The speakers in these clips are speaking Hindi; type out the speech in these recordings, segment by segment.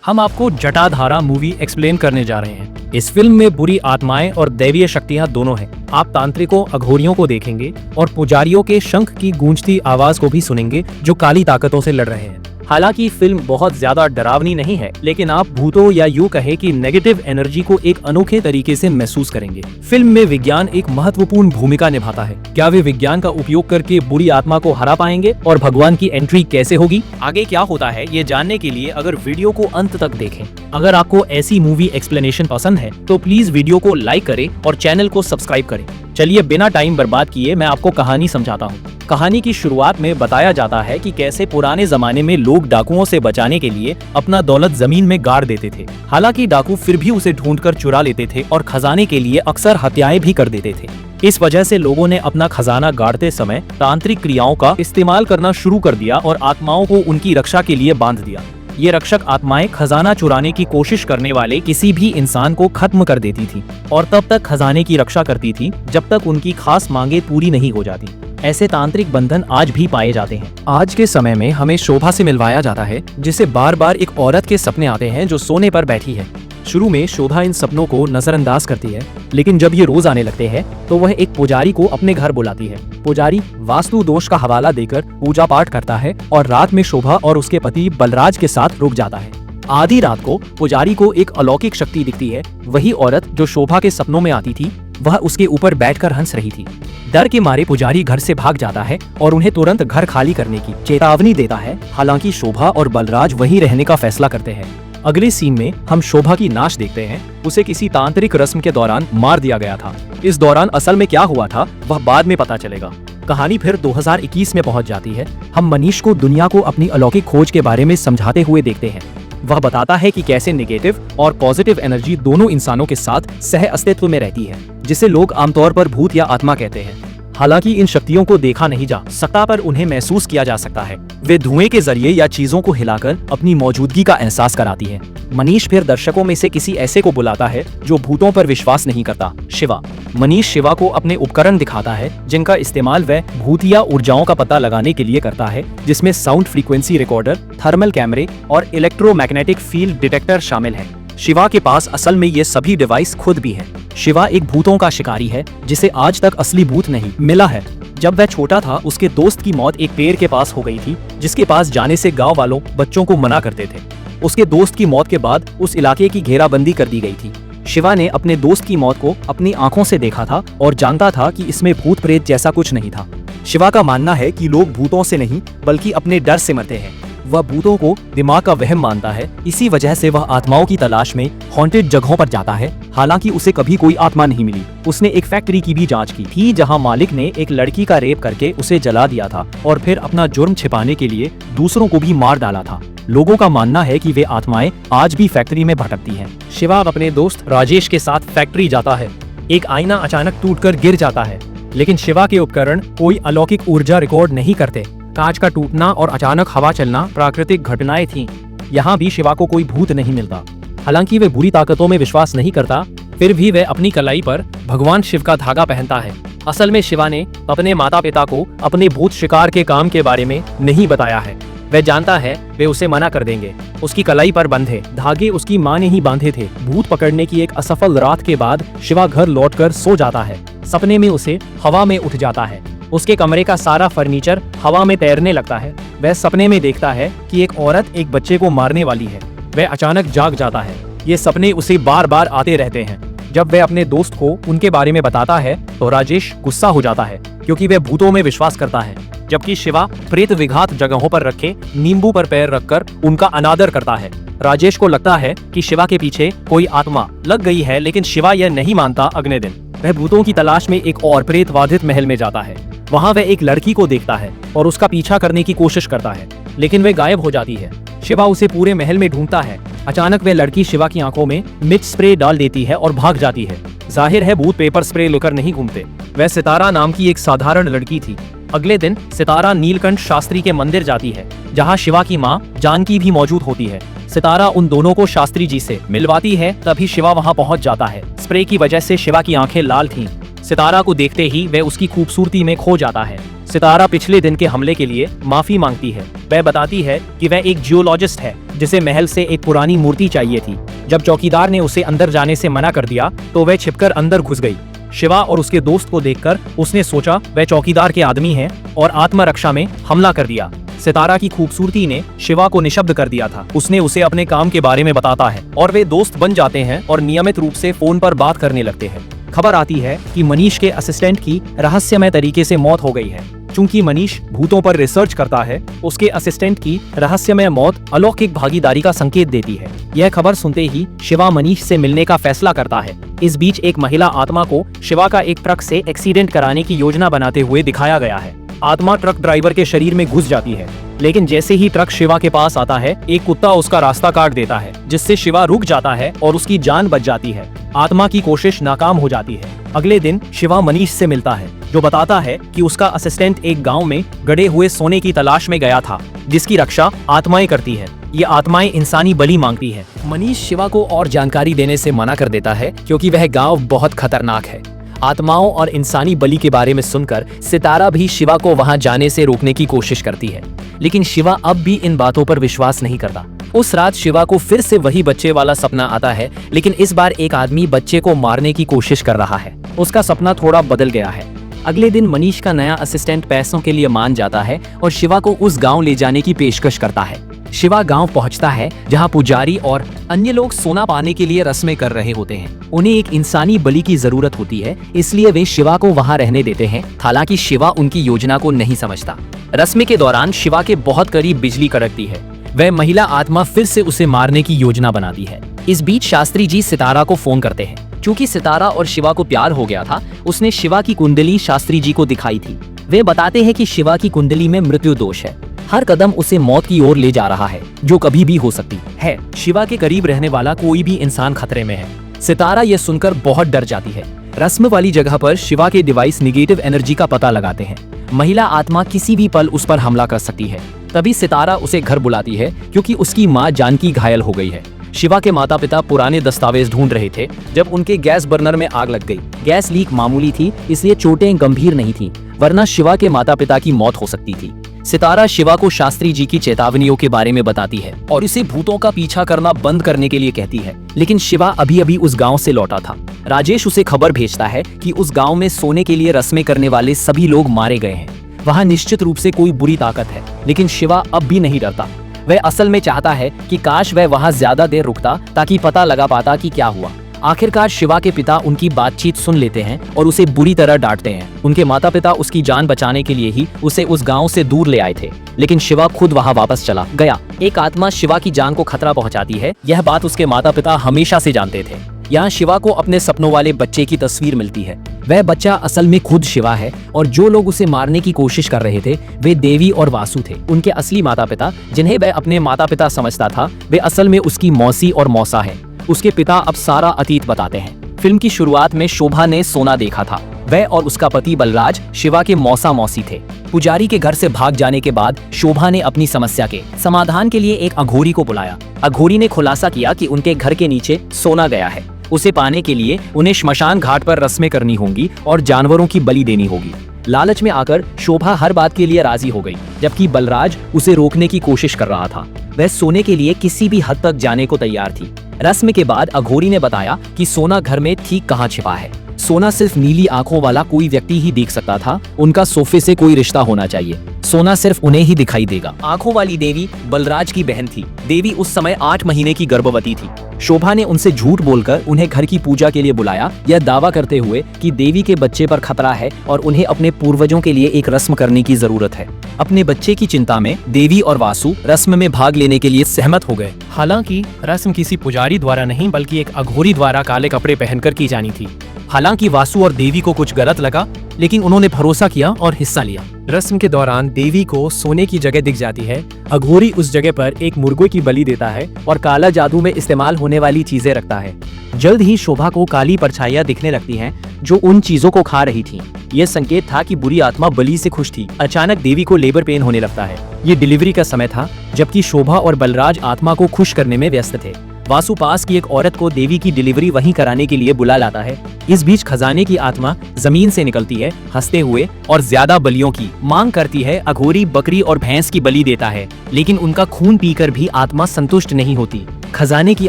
हम आपको जटाधारा मूवी एक्सप्लेन करने जा रहे हैं। इस फिल्म में बुरी आत्माएं और दैवीय शक्तियां दोनों हैं। आप तांत्रिकों, अघोरियों को देखेंगे और पुजारियों के शंख की गूंजती आवाज को भी सुनेंगे जो काली ताकतों से लड़ रहे हैं। हालांकि फिल्म बहुत ज्यादा डरावनी नहीं है, लेकिन आप भूतों या यूं कहे कि नेगेटिव एनर्जी को एक अनोखे तरीके से महसूस करेंगे। फिल्म में विज्ञान एक महत्वपूर्ण भूमिका निभाता है। क्या वे विज्ञान का उपयोग करके बुरी आत्मा को हरा पाएंगे और भगवान की एंट्री कैसे होगी? आगे क्या होता है ये जानने के लिए अगर वीडियो को अंत तक देखें। अगर आपको ऐसी मूवी एक्सप्लेनेशन पसंद है तो प्लीज वीडियो को लाइक करें और चैनल को सब्सक्राइब करें। चलिए बिना टाइम बर्बाद किए मैं आपको कहानी समझाता हूँ। कहानी की शुरुआत में बताया जाता है कि कैसे पुराने जमाने में लोग डाकुओं से बचाने के लिए अपना दौलत जमीन में गाड़ देते थे। हालांकि डाकू फिर भी उसे ढूंढकर चुरा लेते थे और खजाने के लिए अक्सर हत्याएं भी कर देते थे। इस वजह से लोगों ने अपना खजाना गाड़ते समय तांत्रिक क्रियाओं का इस्तेमाल करना शुरू कर दिया और आत्माओं को उनकी रक्षा के लिए बांध दिया। ये रक्षक आत्माएं खजाना चुराने की कोशिश करने वाले किसी भी इंसान को खत्म कर देती थी और तब तक खजाने की रक्षा करती थी जब तक उनकी खास मांगे पूरी नहीं हो जाती। ऐसे तांत्रिक बंधन आज भी पाए जाते हैं। आज के समय में हमें शोभा से मिलवाया जाता है, जिसे बार बार एक औरत के सपने आते हैं जो सोने पर बैठी है। शुरू में शोभा इन सपनों को नजरअंदाज करती है, लेकिन जब ये रोज आने लगते हैं तो वह एक पुजारी को अपने घर बुलाती है। पुजारी वास्तु दोष का हवाला देकर पूजा पाठ करता है और रात में शोभा और उसके पति बलराज के साथ रुक जाता है। आधी रात को पुजारी को एक अलौकिक शक्ति दिखती है। वही औरत जो शोभा के सपनों में आती थी वह उसके ऊपर बैठकर हंस रही थी। डर के मारे पुजारी घर से भाग जाता है और उन्हें तुरंत घर खाली करने की चेतावनी देता है। हालांकि शोभा और बलराज वहीं रहने का फैसला करते हैं। अगले सीन में हम शोभा की नाश देखते हैं। उसे किसी तांत्रिक रस्म के दौरान मार दिया गया था। इस दौरान असल में क्या हुआ था वह बाद में पता चलेगा। कहानी फिर 2021 में पहुंच जाती है। हम मनीष को दुनिया को अपनी अलौकिक खोज के बारे में समझाते हुए देखते हैं। वह बताता है कि कैसे नेगेटिव और पॉजिटिव एनर्जी दोनों इंसानों के साथ सह अस्तित्व में रहती है, जिसे लोग आमतौर पर भूत या आत्मा कहते हैं। हालांकि इन शक्तियों को देखा नहीं जा सकता, पर उन्हें महसूस किया जा सकता है। वे धुएं के जरिए या चीजों को हिलाकर अपनी मौजूदगी का एहसास कराती है। मनीष फिर दर्शकों में से किसी ऐसे को बुलाता है जो भूतों पर विश्वास नहीं करता, शिवा। मनीष शिवा को अपने उपकरण दिखाता है जिनका इस्तेमाल वह भूतिया ऊर्जाओं का पता लगाने के लिए करता है, जिसमें साउंड फ्रीक्वेंसी रिकॉर्डर, थर्मल कैमरे और इलेक्ट्रोमैग्नेटिक फील्ड डिटेक्टर शामिल है। शिवा के पास असल में ये सभी डिवाइस खुद भी है। शिवा एक भूतों का शिकारी है जिसे आज तक असली भूत नहीं मिला है। जब वह छोटा था उसके दोस्त की मौत एक पेड़ के पास हो गई थी, जिसके पास जाने से गांव वालों बच्चों को मना करते थे। उसके दोस्त की मौत के बाद उस इलाके की घेराबंदी कर दी गई थी। शिवा ने अपने दोस्त की मौत को अपनी आंखों से देखा था और जानता था कि इसमें भूत प्रेत जैसा कुछ नहीं था। शिवा का मानना है कि लोग भूतों से नहीं बल्कि अपने डर से मरते हैं। वह भूतों को दिमाग का वहम मानता है। इसी वजह से वह आत्माओं की तलाश में हॉन्टेड जगहों पर जाता है। हालांकि उसे कभी कोई आत्मा नहीं मिली। उसने एक फैक्ट्री की भी जांच की थी जहां मालिक ने एक लड़की का रेप करके उसे जला दिया था और फिर अपना जुर्म छिपाने के लिए दूसरों को भी मार डाला था। लोगों का मानना है कि वे आत्माएं आज भी फैक्ट्री में भटकती हैं। शिवा अपने दोस्त राजेश के साथ फैक्ट्री जाता है। एक आईना अचानक टूटकर गिर जाता है, लेकिन शिवा के उपकरण कोई अलौकिक ऊर्जा रिकॉर्ड नहीं करते। कांच का टूटना और अचानक हवा चलना प्राकृतिक घटनाएं थीं। यहाँ भी शिवा को कोई भूत नहीं मिलता। हालांकि वे बुरी ताकतों में विश्वास नहीं करता, फिर भी वह अपनी कलाई पर भगवान शिव का धागा पहनता है। असल में शिवा ने अपने माता पिता को अपने भूत शिकार के काम के बारे में नहीं बताया है। वह जानता है वे उसे मना कर देंगे। उसकी कलाई पर बंधे धागे उसकी माँ ने ही बांधे थे। भूत पकड़ने की एक असफल रात के बाद शिवा घर लौटकर सो जाता है। सपने में उसे हवा में उठ जाता है। उसके कमरे का सारा फर्नीचर हवा में तैरने लगता है। वह सपने में देखता है कि एक औरत एक बच्चे को मारने वाली है। वह अचानक जाग जाता है। ये सपने उसे बार बार आते रहते हैं। जब वह अपने दोस्त को उनके बारे में बताता है तो राजेश गुस्सा हो जाता है, क्योंकि वह भूतों में विश्वास करता है, जबकि शिवा प्रेत विघात जगहों पर रखे नींबू पर पैर रखकर उनका अनादर करता है। राजेश को लगता है कि शिवा के पीछे कोई आत्मा लग गई है, लेकिन शिवा यह नहीं मानता। अगले दिन वह भूतों की तलाश में एक और प्रेत बाधित महल में जाता है। वहाँ वह एक लड़की को देखता है और उसका पीछा करने की कोशिश करता है, लेकिन वह गायब हो जाती है। शिवा उसे पूरे महल में ढूंढता है। अचानक वह लड़की शिवा की आंखों में मिर्च स्प्रे डाल देती है और भाग जाती है। जाहिर है भूत पेपर स्प्रे लेकर नहीं घूमते। वह सितारा नाम की एक साधारण लड़की थी। अगले दिन सितारा नीलकंठ शास्त्री के मंदिर जाती है, जहाँ शिवा की माँ जानकी भी मौजूद होती है। सितारा उन दोनों को शास्त्री जी से मिलवाती है। तभी शिवा वहाँ पहुँच जाता है। स्प्रे की वजह से शिवा की आंखें लाल थीं। सितारा को देखते ही वह उसकी खूबसूरती में खो जाता है। सितारा पिछले दिन के हमले के लिए माफी मांगती है। वह बताती है कि वह एक जियोलॉजिस्ट है जिसे महल से एक पुरानी मूर्ति चाहिए थी। जब चौकीदार ने उसे अंदर जाने से मना कर दिया तो वह छिपकर अंदर घुस गई। शिवा और उसके दोस्त को देखकर उसने सोचा वह चौकीदार के आदमी हैं और आत्मरक्षा में हमला कर दिया। सितारा की खूबसूरती ने शिवा को निशब्द कर दिया था। उसने उसे अपने काम के बारे में बताता है और वे दोस्त बन जाते हैं और नियमित रूप से फोन पर बात करने लगते हैं। खबर आती है कि मनीष के असिस्टेंट की रहस्यमय तरीके से मौत हो गई है। चूंकि मनीष भूतों पर रिसर्च करता है, उसके असिस्टेंट की रहस्यमय मौत अलौकिक भागीदारी का संकेत देती है। यह खबर सुनते ही शिवा मनीष से मिलने का फैसला करता है। इस बीच एक महिला आत्मा को शिवा का एक ट्रक से एक्सीडेंट कराने की योजना बनाते हुए दिखाया गया है। आत्मा ट्रक ड्राइवर के शरीर में घुस जाती है, लेकिन जैसे ही ट्रक शिवा के पास आता है, एक कुत्ता उसका रास्ता काट देता है, जिससे शिवा रुक जाता है और उसकी जान बच जाती है। आत्मा की कोशिश नाकाम हो जाती है। अगले दिन शिवा मनीष से मिलता है, जो बताता है कि उसका असिस्टेंट एक गांव में गड़े हुए सोने की तलाश में गया था, जिसकी रक्षा आत्माएं करती है। ये आत्माएं इंसानी बलि मांगती है। मनीष शिवा को और जानकारी देने से मना कर देता है क्योंकि वह गांव बहुत खतरनाक है। आत्माओं और इंसानी बलि के बारे में सुनकर सितारा भी शिवा को वहां जाने से रोकने की कोशिश करती है, लेकिन शिवा अब भी इन बातों पर विश्वास नहीं करता। उस रात शिवा को फिर से वही बच्चे वाला सपना आता है, लेकिन इस बार एक आदमी बच्चे को मारने की कोशिश कर रहा है। उसका सपना थोड़ा बदल गया है। अगले दिन मनीष का नया असिस्टेंट पैसों के लिए मान जाता है और शिवा को उस गांव ले जाने की पेशकश करता है। शिवा गांव पहुंचता है जहां पुजारी और अन्य लोग सोना पाने के लिए रस्में कर रहे होते हैं। उन्हें एक इंसानी बलि की जरूरत होती है, इसलिए वे शिवा को वहां रहने देते हैं। हालांकि शिवा उनकी योजना को नहीं समझता। रस्म के दौरान शिवा के बहुत करीब बिजली कड़कती है। वह महिला आत्मा फिर से उसे मारने की योजना बनाती है। इस बीच शास्त्री जी सितारा को फोन करते हैं। चूंकि सितारा और शिवा को प्यार हो गया था, उसने शिवा की कुंडली शास्त्री जी को दिखाई थी। वे बताते हैं कि शिवा की कुंडली में मृत्यु दोष है। हर कदम उसे मौत की ओर ले जा रहा है, जो कभी भी हो सकती है। शिवा के करीब रहने वाला कोई भी इंसान खतरे में है। सितारा यह सुनकर बहुत डर जाती है। रस्म वाली जगह पर शिवा के डिवाइस निगेटिव एनर्जी का पता लगाते हैं। महिला आत्मा किसी भी पल उस पर हमला कर सकती है। तभी सितारा उसे घर बुलाती है क्योंकि उसकी माँ जानकी घायल हो गई है। शिवा के माता पिता पुराने दस्तावेज ढूंढ रहे थे जब उनके गैस बर्नर में आग लग गई। गैस लीक मामूली थी, इसलिए चोटें गंभीर नहीं थीं, वरना शिवा के माता पिता की मौत हो सकती थी। सितारा शिवा को शास्त्री जी की चेतावनियों के बारे में बताती है और इसे भूतों का पीछा करना बंद करने के लिए कहती है, लेकिन शिवा अभी अभी उस गांव से लौटा था। राजेश उसे खबर भेजता है कि उस गांव में सोने के लिए रस्में करने वाले सभी लोग मारे गए हैं। वहाँ निश्चित रूप से कोई बुरी ताकत है, लेकिन शिवा अब भी नहीं डरता। वह असल में चाहता है कि काश वह वहाँ ज्यादा देर रुकता ताकि पता लगा पाता कि क्या हुआ। आखिरकार शिवा के पिता उनकी बातचीत सुन लेते हैं और उसे बुरी तरह डांटते हैं। उनके माता पिता उसकी जान बचाने के लिए ही उसे उस गांव से दूर ले आए थे, लेकिन शिवा खुद वहां वापस चला गया। एक आत्मा शिवा की जान को खतरा पहुंचाती है। यह बात उसके माता पिता हमेशा से जानते थे। यहाँ शिवा को अपने सपनों वाले बच्चे की तस्वीर मिलती है। वह बच्चा असल में खुद शिवा है और जो लोग उसे मारने की कोशिश कर रहे थे वे देवी और वासु थे। उनके असली माता पिता, जिन्हें वह अपने माता पिता समझता था, वे असल में उसकी मौसी और मौसा है। उसके पिता अब सारा अतीत बताते हैं। फिल्म की शुरुआत में शोभा ने सोना देखा था। वह और उसका पति बलराज शिवा के मौसा मौसी थे। पुजारी के घर से भाग जाने के बाद शोभा ने अपनी समस्या के समाधान के लिए एक अघोरी को बुलाया। अघोरी ने खुलासा किया कि उनके घर के नीचे सोना गया है। उसे पाने के लिए उन्हें श्मशान घाट पर रस्में करनी होंगी और जानवरों की बलि देनी होगी। लालच में आकर शोभा हर बात के लिए राजी हो गई, जबकि बलराज उसे रोकने की कोशिश कर रहा था। वह सोने के लिए किसी भी हद तक जाने को तैयार थी। रस्म के बाद अघोरी ने बताया कि सोना घर में ठीक कहाँ छिपा है। सोना सिर्फ नीली आंखों वाला कोई व्यक्ति ही देख सकता था। उनका सोफे से कोई रिश्ता होना चाहिए। सोना सिर्फ उन्हें ही दिखाई देगा। आंखों वाली देवी बलराज की बहन थी। देवी उस समय 8 महीने की गर्भवती थी। शोभा ने उनसे झूठ बोलकर उन्हें घर की पूजा के लिए बुलाया, यह दावा करते हुए कि देवी के बच्चे पर खतरा है और उन्हें अपने पूर्वजों के लिए एक रस्म करने की जरूरत है। अपने बच्चे की चिंता में देवी और वासु रस्म में भाग लेने के लिए सहमत हो गए। हालांकि रस्म किसी पुजारी द्वारा नहीं बल्कि एक अघोरी द्वारा काले कपड़े पहनकर की जानी थी। हालांकि वासु और देवी को कुछ गलत लगा, लेकिन उन्होंने भरोसा किया और हिस्सा लिया। रस्म के दौरान देवी को सोने की जगह दिख जाती है। अघोरी उस जगह पर एक मुर्गे की बलि देता है और काला जादू में इस्तेमाल होने वाली चीजें रखता है। जल्द ही शोभा को काली परछाइयां दिखने लगती हैं जो उन चीजों को खा रही थीं। यह संकेत था कि बुरी आत्मा बलि से खुश थी। अचानक देवी को लेबर पेन होने लगता है। ये डिलीवरी का समय था, जबकि शोभा और बलराज आत्मा को खुश करने में व्यस्त थे। वासु पास की एक औरत को देवी की डिलीवरी वहीं कराने के लिए बुला लाता है। इस बीच खजाने की आत्मा जमीन से निकलती है हंसते हुए और ज्यादा बलियों की मांग करती है। अघोरी बकरी और भैंस की बलि देता है, लेकिन उनका खून पीकर भी आत्मा संतुष्ट नहीं होती। खजाने की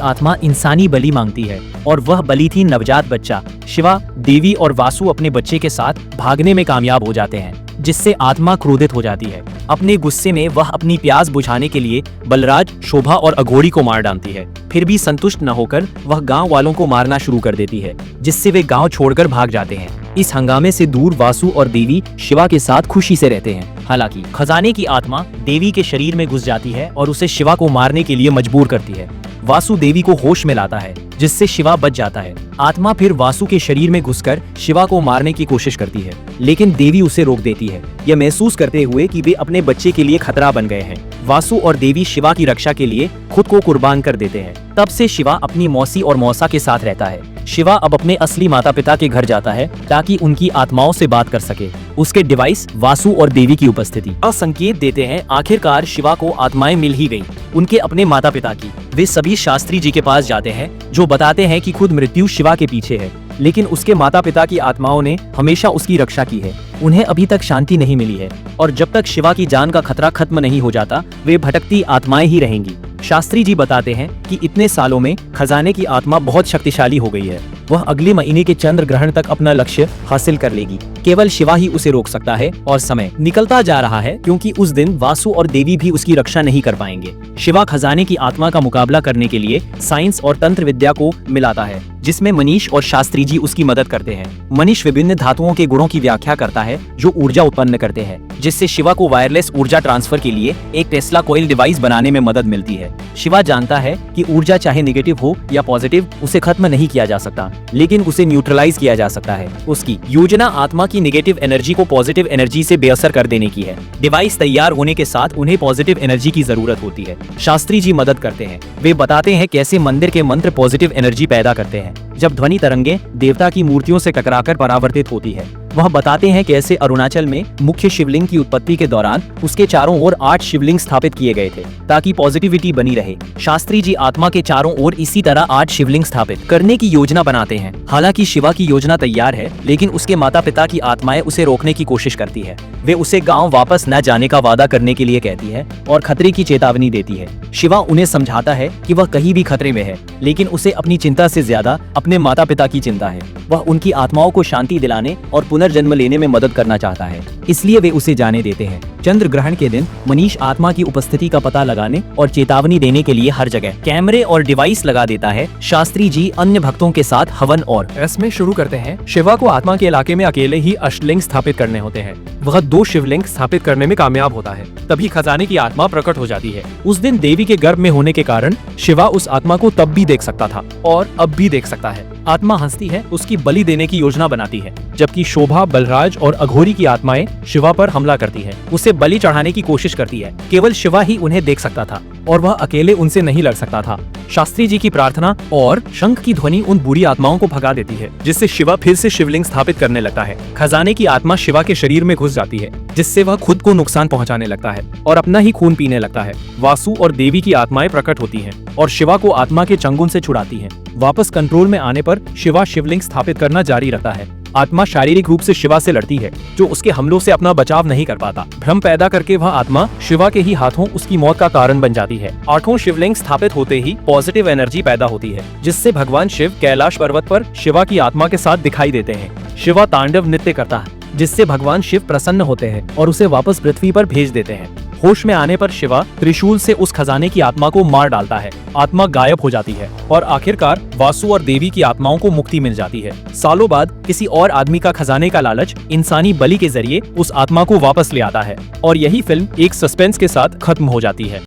आत्मा इंसानी बलि मांगती है और वह बलि थी नवजात बच्चा। शिवा, देवी और वासु अपने बच्चे के साथ भागने में कामयाब हो जाते हैं, जिससे आत्मा क्रोधित हो जाती है। अपने गुस्से में वह अपनी प्यास बुझाने के लिए बलराज, शोभा और अघोरी को मार डालती है। फिर भी संतुष्ट न होकर वह गांव वालों को मारना शुरू कर देती है, जिससे वे गांव छोड़कर भाग जाते हैं। इस हंगामे से दूर वासु और देवी शिवा के साथ खुशी से रहते हैं। हालांकि खजाने की आत्मा देवी के शरीर में घुस जाती है और उसे शिवा को मारने के लिए मजबूर करती है। वासु देवी को होश में लाता है, जिससे शिवा बच जाता है। आत्मा फिर वासु के शरीर में घुसकर शिवा को मारने की कोशिश करती है, लेकिन देवी उसे रोक देती है, यह महसूस करते हुए कि वे अपने बच्चे के लिए खतरा बन गए हैं। वासु और देवी शिवा की रक्षा के लिए खुद को कुर्बान कर देते हैं। तब से शिवा अपनी मौसी और मौसा के साथ रहता है। शिवा अब अपने असली माता पिता के घर जाता है ताकि उनकी आत्माओं से बात कर सके। उसके डिवाइस वासु और देवी की उपस्थिति संकेत देते हैं आखिरकार शिवा को आत्माएं मिल ही गई, उनके अपने माता पिता की। वे सभी शास्त्री जी के पास जाते हैं, जो बताते हैं कि खुद मृत्यु शिवा के पीछे है, लेकिन उसके माता पिता की आत्माओं ने हमेशा उसकी रक्षा की है। उन्हें अभी तक शांति नहीं मिली है और जब तक शिवा की जान का खतरा खत्म नहीं हो जाता, वे भटकती आत्माएं ही रहेंगी। शास्त्री जी बताते हैं कि इतने सालों में खजाने की आत्मा बहुत शक्तिशाली हो गई है। वह अगले महीने के चंद्र ग्रहण तक अपना लक्ष्य हासिल कर लेगी। केवल शिवा ही उसे रोक सकता है और समय निकलता जा रहा है, क्योंकि उस दिन वासु और देवी भी उसकी रक्षा नहीं कर पाएंगे। शिवा खजाने की आत्मा का मुकाबला करने के लिए साइंस और तंत्र विद्या को मिलाता है, जिसमें मनीष और शास्त्री जी उसकी मदद करते हैं। मनीष विभिन्न धातुओं के गुणों की व्याख्या करता है जो ऊर्जा उत्पन्न करते हैं, जिससे शिवा को वायरलेस ऊर्जा ट्रांसफर के लिए एक टेस्ला कॉइल डिवाइस बनाने में मदद मिलती है। शिवा जानता है कि ऊर्जा चाहे नेगेटिव हो या पॉजिटिव, उसे खत्म नहीं किया जा सकता, लेकिन उसे न्यूट्रलाइज किया जा सकता है। उसकी योजना आत्मा की नेगेटिव एनर्जी को पॉजिटिव एनर्जी से बेअसर कर देने की है। डिवाइस तैयार होने के साथ उन्हें पॉजिटिव एनर्जी की जरूरत होती है। शास्त्री जी मदद करते हैं। वे बताते हैं कैसे मंदिर के मंत्र पॉजिटिव एनर्जी पैदा करते हैं। जब ध्वनि तरंगे देवता की मूर्तियों से टकराकर परावर्तित होती है। वह बताते हैं कैसे अरुणाचल में मुख्य शिवलिंग की उत्पत्ति के दौरान उसके चारों ओर 8 शिवलिंग स्थापित किए गए थे, ताकि पॉजिटिविटी बनी रहे। शास्त्री जी आत्मा के चारों ओर इसी तरह 8 शिवलिंग स्थापित करने की योजना बनाते हैं। हालांकि शिवा की योजना तैयार है, लेकिन उसके माता पिता की आत्माएं उसे रोकने की कोशिश करती है। वे उसे गाँव वापस न जाने का वादा करने के लिए कहती है और खतरे की चेतावनी देती है। शिवा उन्हें समझाता है कि वह कहीं भी खतरे में है, लेकिन उसे अपनी चिंता से ज्यादा अपने माता पिता की चिंता है। वह उनकी आत्माओं को शांति दिलाने और पुनर्जन्म लेने में मदद करना चाहता है, इसलिए वे उसे जाने देते हैं। चंद्र ग्रहण के दिन मनीष आत्मा की उपस्थिति का पता लगाने और चेतावनी देने के लिए हर जगह कैमरे और डिवाइस लगा देता है। शास्त्री जी अन्य भक्तों के साथ हवन और इसमें शुरू करते हैं। शिवा को आत्मा के इलाके में अकेले ही अष्टलिंग स्थापित करने होते हैं। वह 2 शिवलिंग स्थापित करने में कामयाब होता है। तभी खजाने की आत्मा प्रकट हो जाती है। उस दिन देवी के गर्भ में होने के कारण शिवा उस आत्मा को तब भी देख सकता था और अब भी देख सकता है। आत्मा हंसती है, उसकी बलि देने की योजना बनाती है, जबकि शोभा, बलराज और अघोरी की आत्माएं शिवा पर हमला करती है, उसे बलि चढ़ाने की कोशिश करती है। केवल शिवा ही उन्हें देख सकता था और वह अकेले उनसे नहीं लड़ सकता था। शास्त्री जी की प्रार्थना और शंख की ध्वनि उन बुरी आत्माओं को भगा देती है, जिससे शिवा फिर से शिवलिंग स्थापित करने लगता है। खजाने की आत्मा शिवा के शरीर में घुस जाती है, जिससे वह खुद को नुकसान पहुंचाने लगता है और अपना ही खून पीने लगता है। वासु और देवी की आत्माएं प्रकट होती हैं और शिवा को आत्मा के चंगुल से छुड़ाती हैं। वापस कंट्रोल में आने पर शिवा शिवलिंग स्थापित करना जारी रखता है। आत्मा शारीरिक रूप से शिवा से लड़ती है, जो उसके हमलों से अपना बचाव नहीं कर पाता। भ्रम पैदा करके वह आत्मा शिवा के ही हाथों उसकी मौत का कारण बन जाती है। 8 शिवलिंग स्थापित होते ही पॉजिटिव एनर्जी पैदा होती है, जिससे भगवान शिव कैलाश पर्वत पर शिवा की आत्मा के साथ दिखाई देते हैं। शिवा तांडव नृत्य करता है, जिससे भगवान शिव प्रसन्न होते हैं और उसे वापस पृथ्वी पर भेज देते हैं। होश में आने पर शिवा त्रिशूल से उस खजाने की आत्मा को मार डालता है। आत्मा गायब हो जाती है और आखिरकार वासु और देवी की आत्माओं को मुक्ति मिल जाती है। सालों बाद किसी और आदमी का खजाने का लालच इंसानी बलि के जरिए उस आत्मा को वापस ले आता है और यही फिल्म एक सस्पेंस के साथ खत्म हो जाती है।